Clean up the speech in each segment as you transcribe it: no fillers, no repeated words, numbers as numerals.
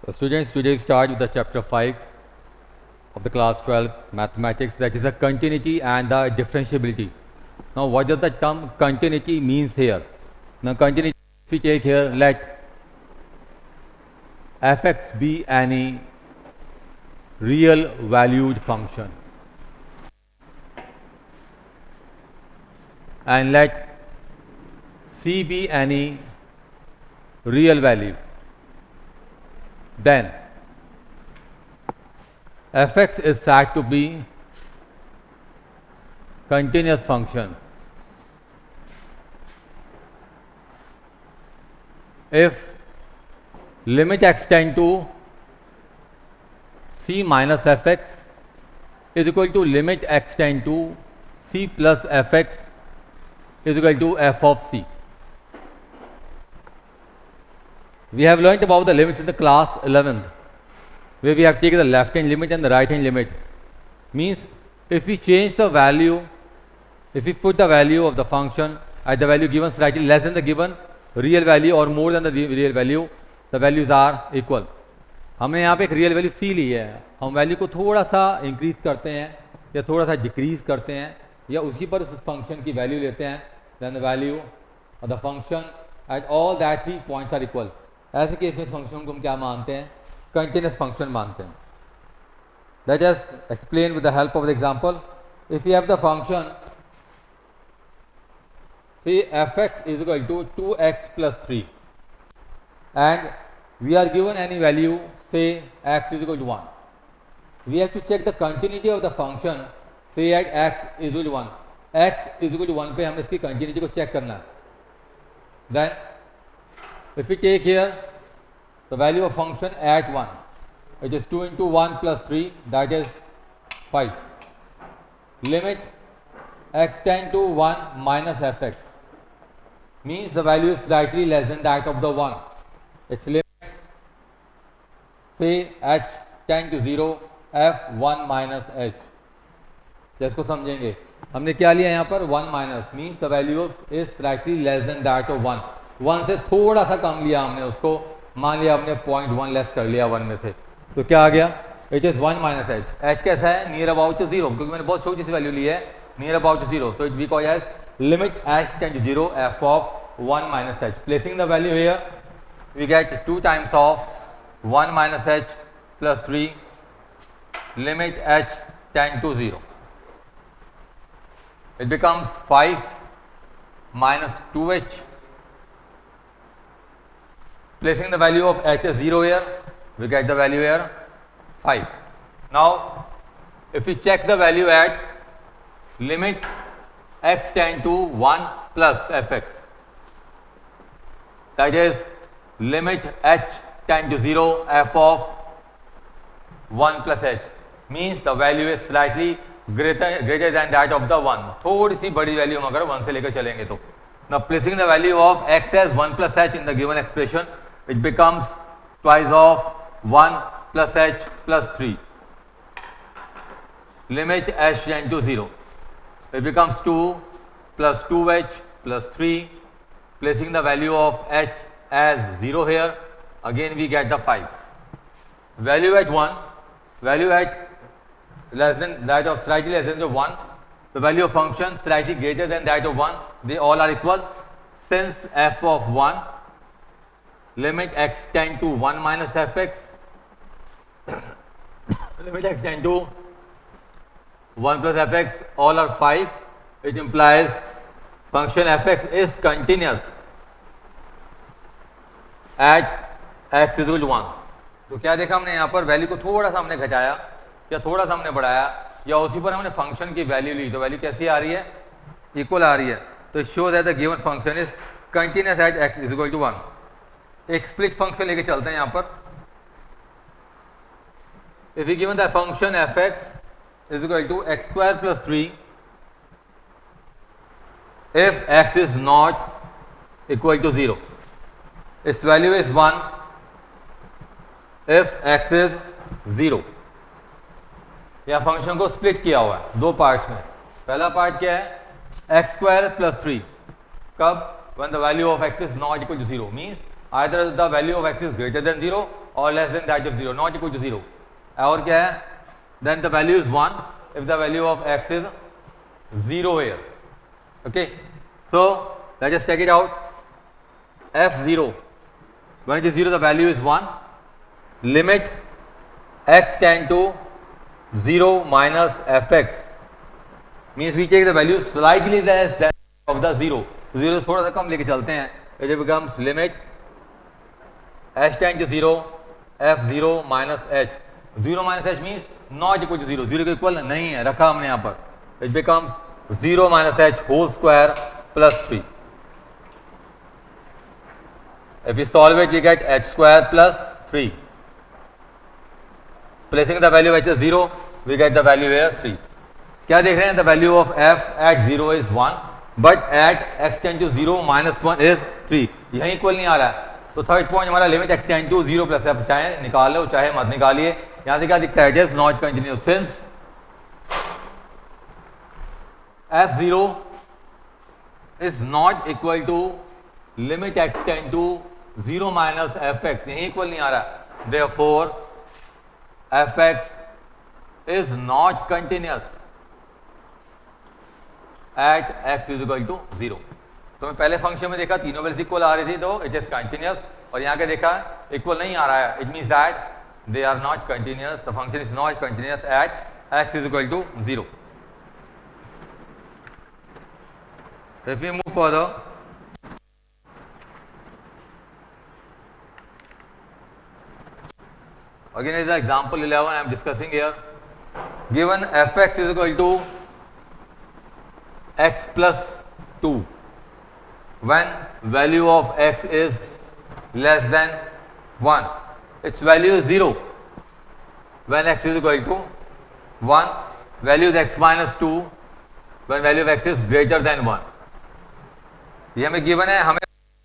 So students, today we start with the chapter 5 of the class 12 mathematics, that is the continuity and the differentiability. Now what does the term continuity means here? Now continuity, if we take here, let fx be any real valued function and let c be any real value, then fx is said to be continuous function if limit x tend to c minus fx is equal to limit x tend to c plus fx is equal to f of c. We have learnt about the limits in the class 11th, where we have taken the left hand limit and the right hand limit. Means if we change the value, if we put the value of the function at the value given slightly less than the given real value or more than the real value, the values are equal. हमने यहाँ पे एक real value c ली है, हम value को थोड़ा सा increase करते हैं या थोड़ा सा डिक्रीज करते हैं या उसी पर उस फंक्शन की वैल्यू लेते हैं, then the value of the function at all that 3 points are equal. ऐसे केस में फंक्शन को हम क्या मानते हैं? कंटिन्यूस फंक्शन मानते हैं. Let us explain with the help of the example. If we have the function, say fx is equal to 2x plus 3 and we are given any value, say x is equal to 1. We have to check the continuity of the function, say at x is equal to 1. x is equal to 1 पे हमने इसकी continuity को check करना है. Then if we take here the value of function at 1, it is 2 into 1 plus 3, that is 5. Limit x tend to 1 minus fx means the value is slightly less than that of the 1. Its limit, say h tend to 0 f1 minus h. जिसको समझेंगे, हमने क्या लिया यहाँ पर 1 minus means the value is slightly less than that of 1. 1 से थोड़ा सा कम लिया हमने उसको, मान लिया हमने 0.1 लेस कर लिया 1 में से, तो क्या आ गया? It is 1 minus H. H कैसा है? नियर अबाउट टू 0, क्योंकि मैंने बहुत छोटी सी वैल्यू ली है, near about to 0. So it we call as limit h tends to 0 f of 1 minus h. Placing the value here we get 2 times of 1 minus h plus 3 limit h tends to 0. It becomes 5 minus 2h. Placing the value of h as 0 here, we get the value here 5. Now, if we check the value at limit x tend to 1 plus fx, that is limit h tend to 0 f of 1 plus h, means the value is slightly greater than that of the 1. थोड़ी सी बड़ी value हम अगर 1 से लेकर चलेंगे तो. Now placing the value of x as 1 plus h in the given expression, it becomes twice of 1 plus h plus 3. Limit h tend to 0. It becomes 2 plus 2h plus 3. Placing the value of h as 0 here, again we get the 5. Value at 1, value at less than that of slightly less than the 1, the value of function slightly greater than that of 1, they all are equal. Since f of 1, limit x tend to 1 minus fx, limit x tend to 1 plus fx, all are 5. It implies function fx is continuous at x is equal to 1. तो क्या देखा हमने यहाँ पर? Value को थोड़ा सा हमने घटाया या थोड़ा सा हमने बढ़ाया या उसी पर हमने फंक्शन की वैल्यू ली, तो वैल्यू कैसी आ रही है? इक्वल आ रही है. तो show that the given function is continuous at x is equal to 1. एक स्प्लिट फंक्शन लेके चलते हैं यहाँ पर. If we given the function fx is equal to x square plus 3 if x is not equal to 0, its value is 1 if x is 0. या function को split किया हुआ है दो पार्ट्स में. पहला पार्ट क्या है? X square plus 3. कब? when the value of x is not equal to 0, means either the value of x is greater than 0 or less than that of 0, not equal to 0. और क्या है? Then the value is 1 if the value of x is 0 here. Okay, so let us check it out. f0, when it is 0 the value is 1. Limit x tend to 0 minus fx means we take the value slightly less than of the 0. 0 से थोड़ा सा कम लेके चलते हैं. It becomes limit h tend to 0 f0 minus h. 0 minus h means not equal to 0. 0 के equal नहीं है, रखा हमने यहाँ पर. It becomes 0 minus h whole square plus 3. If we solve it, we get h square plus 3. Placing the value of h as 0, we get the value here 3. क्या देख रहे हैं? The value of f at 0 is 1, but at x tend to 0 minus 1 is 3. यहीं equal नहीं आ रहा है. तो थर्ड पॉइंट हमारा limit x tend to 0 plus f, चाहे निकाल लो चाहे मत निकालिए. यहाँ से क्या दिखता है? It is not continuous since f0 is not equal to limit x tend to 0 minus fx. यहीं इक्वल नहीं आ रहा है. Therefore fx is not continuous at x is equal to 0. तो मैं पहले फंक्शन में देखा तीनों वैल्यूज इक्वल आ रही थी तो इट इज कंटिन्यूअस, और यहाँ के देखा इक्वल नहीं आ रहा है. It means that they are not continuous. The function is not continuous at x is equal to 0. If we move further, again is the example 11 I am discussing here. Given fx is equal to x plus 2 when value of x is less than 1. Its value is 0 when x is equal to 1. Value is x minus 2 when value of x is greater than 1. ये हमें given है, हमें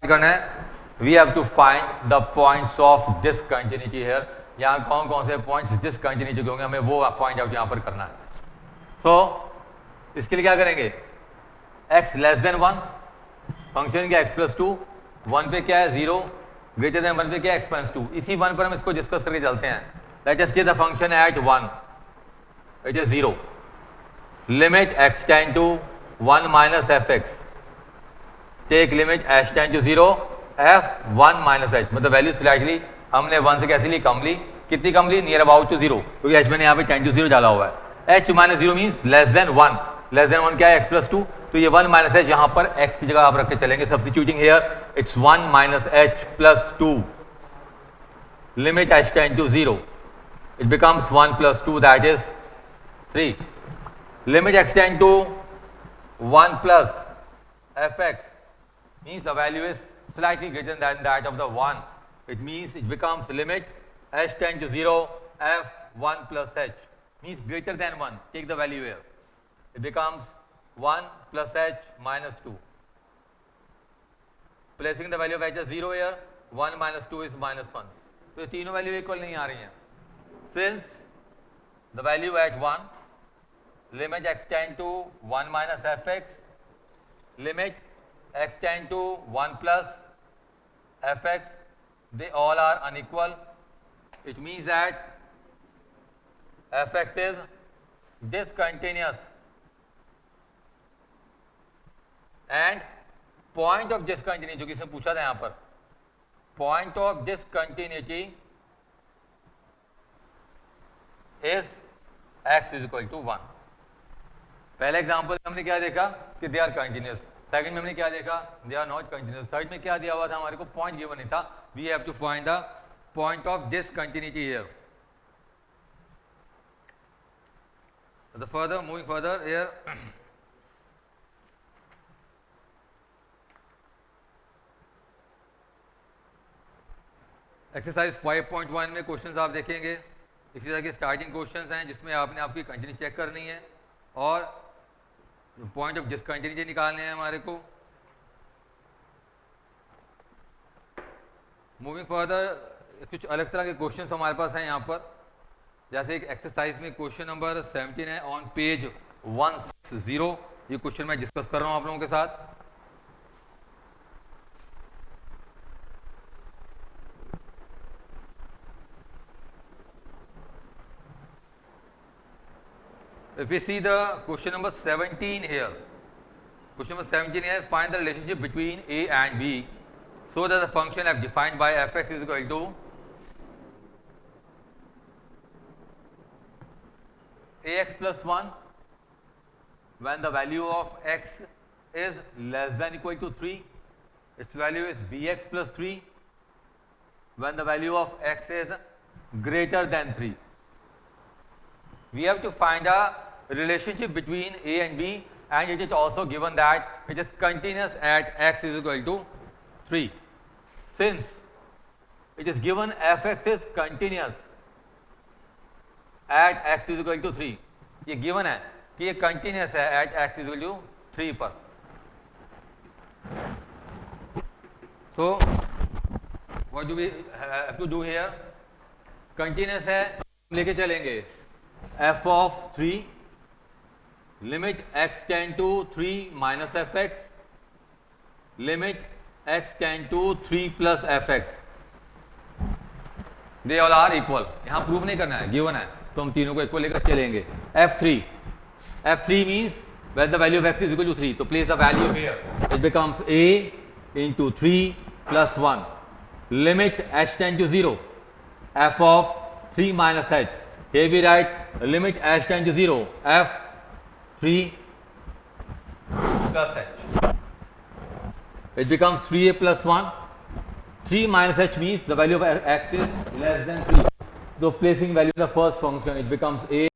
करना है. We have to find the points of discontinuity here. यहाँ कौन कौन से पॉइंट्स डिसकंटिन्यूटी के होंगे हमें वो फाइंड आउट यहाँ पर करना है. सो इसके लिए क्या करेंगे? x लेस देन 1, फंक्शन क्या x प्लस 2, 1 पे क्या है 0, ग्रेटर देन 1 पे क्या है x माइनस 2. इसी 1 पर हम इसको डिस्कस करके चलते हैं. Let us take the function at 1, it is 0. Limit x tends to 1 minus fx. Take limit h tends to 0 f1 minus h. मतलब वैल्यू स्लाइटली हमने 1 से कैसे ली? कम ली. कितनी कम ली? नियर अबाउट टू 0, क्योंकि h मैंने यहाँ पे टेंड टू 0 डाला हुआ है. h minus 0 means less than 1. Less than 1 क्या है? x plus 2. तो ये 1 माइनस h यहाँ पर x की जगह आप रख के चलेंगे. Substituting here it's 1 minus h plus 2. Limit h tends to 0, it becomes 1 plus 2 that is 3. Limit x tends to 1 plus fx means the value is slightly greater than that of the 1. It means it becomes limit h tend to 0 f1 plus h means greater than 1. Take the value here. It becomes 1 plus h minus 2. Placing the value of h as 0 here, 1 minus 2 is minus 1. तो ये तीनों value equal नहीं आ रही हैं. Since the value at 1, limit x tend to 1 minus fx, limit x tend to 1 plus fx, they all are unequal. It means that fx is discontinuous and point of discontinuity, जो कि इसने पूछा था यहाँ पर, point of discontinuity is x is equal to 1. पहले example हमने क्या देखा कि दे आर कंटिन्यूअस. सेकंड में हमने क्या देखा? They are not continuous. Third में क्या दिया हुआ था? हमारे को पॉइंट गिवन नहीं था. We have to find the point of discontinuity here. The further, moving further here, exercise 5.1 में क्वेश्चंस आप देखेंगे. इसी तरह के स्टार्टिंग क्वेश्चंस हैं जिसमें आपने आपकी कंटिन्यू चेक करनी है और पॉइंट ऑफ डिसकंटिन्यूटी निकालने हैं हमारे को. मूविंग फर्दर, कुछ अलग तरह के क्वेश्चंस हमारे पास हैं यहाँ पर. जैसे एक एक्सरसाइज में क्वेश्चन नंबर 17 है ऑन पेज 160. ये क्वेश्चन मैं डिस्कस कर रहा हूँ आप लोगों के साथ. if we see the question number 17 here, question number 17 here, find the relationship between a and b so that the function f defined by fx is equal to ax plus 1 when the value of x is less than equal to 3, its value is bx plus 3 when the value of x is greater than 3. We have to find a relationship between a and b, and it is also given that it is continuous at x is equal to 3. Since it is given fx is continuous at x is equal to 3, ये given है कि ये continuous है at x is equal to 3 पर. So what do we have to do here? Continuous है, लेके चलेंगे f of 3 limit x tend to 3 minus fx limit x tend to 3 plus fx. They all are equal. यहाँ prove नहीं करना है, given है, तो हम तीनों को इक्वल लेकर चलेंगे. f3 means when the value of x is equal to 3, तो place the value here. It becomes a into 3 plus 1 limit h tend to 0 f of 3 minus h. Here we write limit h tend to 0 f 3 plus h. It becomes 3a plus 1. 3 minus h means the value of x is less than 3. So placing value in the first function, it becomes a